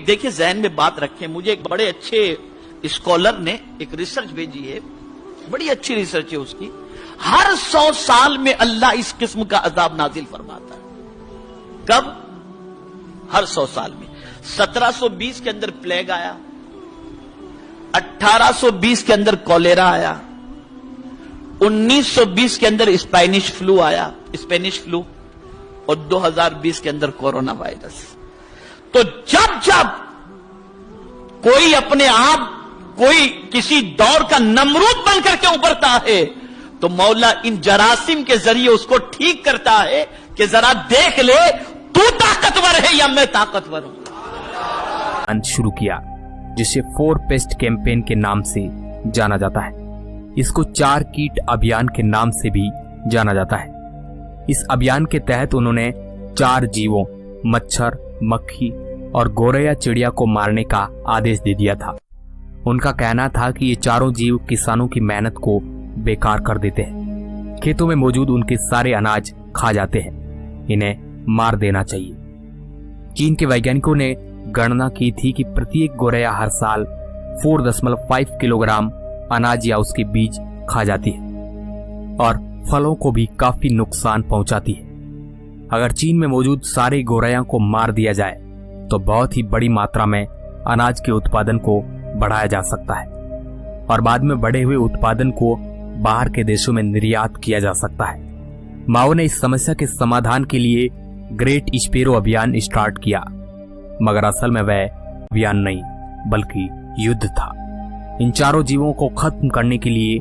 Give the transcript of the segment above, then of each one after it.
एक देखिए जहन में बात रखें, मुझे एक बड़े अच्छे स्कॉलर ने एक रिसर्च भेजी है, बड़ी अच्छी रिसर्च है उसकी। हर 100 साल में अल्लाह इस किस्म का अजाब नाजिल फरमाता है। कब? हर 100 साल में। 1720 के अंदर प्लेग आया, 1820 के अंदर कॉलेरा आया, 1920 के अंदर स्पेनिश फ्लू आया, स्पेनिश फ्लू, और 2020 के अंदर कोरोना वायरस। तो जब जब कोई अपने आप कोई किसी दौर का नमरूद बनकर के उभरता है तो मौला इन जरासीम के जरिए उसको ठीक करता है कि जरा देख ले तू ताकतवर है या मैं ताकतवर हूं। शुरू किया जिसे 4 पेस्ट कैंपेन के नाम से जाना जाता है। इसको 4 कीट अभियान के नाम से भी जाना जाता है। इस अभियान के तहत उन्होंने 4 जीवों मच्छर, मक्खी और गोरैया चिड़िया को मारने का आदेश दे दिया था। उनका कहना था कि ये चारों जीव किसानों की मेहनत को बेकार कर देते हैं, खेतों में मौजूद उनके सारे अनाज खा जाते हैं, इन्हें मार देना चाहिए। चीन के वैज्ञानिकों ने गणना की थी कि प्रत्येक गोरैया हर साल 4.5 किलोग्राम अनाज या उसके बीज खा जाती है और फलों को भी काफी नुकसान पहुंचाती है। अगर चीन में मौजूद सारे गोरैया को मार दिया जाए तो बहुत ही बड़ी मात्रा में अनाज के उत्पादन को बढ़ाया जा सकता है और बाद में बढ़े हुए उत्पादन को बाहर के देशों में निर्यात किया जा सकता है। माओ ने इस समस्या के समाधान के लिए ग्रेट स्पैरो अभियान स्टार्ट किया, मगर असल में वह अभियान नहीं बल्कि युद्ध था। इन चारों जीवों को खत्म करने के लिए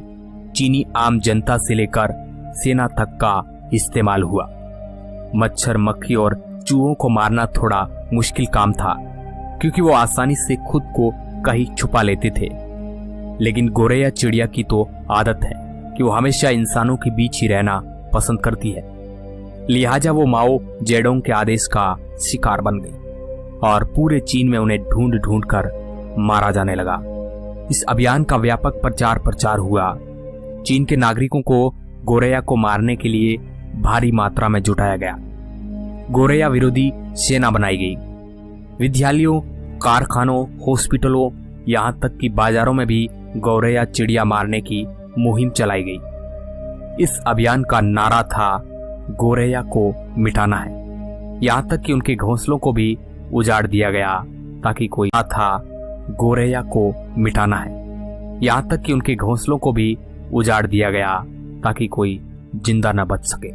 चीनी आम जनता से लेकर सेना तक का इस्तेमाल हुआ। मच्छर, मक्खी और चूहों को मारना थोड़ा मुश्किल काम था क्योंकि वो आसानी से खुद को कहीं छुपा लेते थे, लेकिन गोरैया चिड़िया की तो आदत है कि वो हमेशा इंसानों के बीच ही रहना पसंद करती है। लिहाजा वो माओ जेडोंग के आदेश का शिकार बन गई और पूरे चीन में उन्हें ढूंढ ढूंढ कर मारा जाने लगा। इस अभियान का व्यापक प्रचार प्रसार हुआ। चीन के नागरिकों को गोरैया को मारने के लिए भारी मात्रा में जुटाया गया। गोरैया विरोधी सेना बनाई गई। विद्यालयों, कारखानों, हॉस्पिटलों, यहां तक कि बाजारों में भी गोरैया चिड़िया मारने की मुहिम चलाई गई। इस अभियान का नारा था गोरैया को मिटाना है। यहां तक कि उनके घोंसलों को भी उजाड़ दिया गया ताकि कोई था गोरैया को मिटाना है। यहां तक कि उनके घोंसलों को भी उजाड़ दिया गया ताकि कोई जिंदा न बच सके।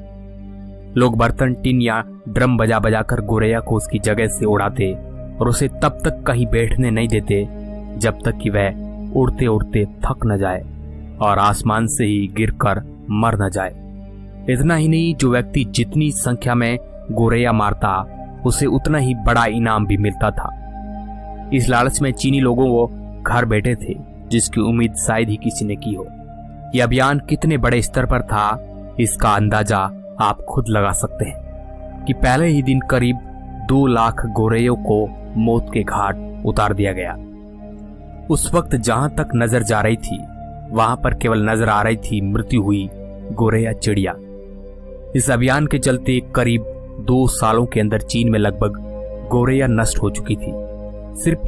लोग बर्तन, टिन या ड्रम बजा बजा कर गोरैया को उसकी जगह से उड़ाते और उसे तब तक कहीं बैठने नहीं देते जब तक कि वह उड़ते उड़ते थक न जाए और आसमान से ही गिरकर मर न जाए। इतना ही नहीं, जो व्यक्ति जितनी संख्या में गोरैया मारता उसे उतना ही बड़ा इनाम भी मिलता था। इस लालच में चीनी लोगों वो घर बैठे थे जिसकी उम्मीद शायद ही किसी ने की हो। यह अभियान कितने बड़े स्तर पर था इसका अंदाजा आप खुद लगा सकते हैं कि पहले ही दिन करीब 2 लाख गोरैयों को मौत के घाट उतार दिया गया। उस वक्त जहां तक नजर जा रही थी वहां पर केवल नजर आ रही थी मृत्यु हुई गोरैया चिड़िया। इस अभियान के चलते करीब 2 सालों के अंदर चीन में लगभग गोरैया नष्ट हो चुकी थी। सिर्फ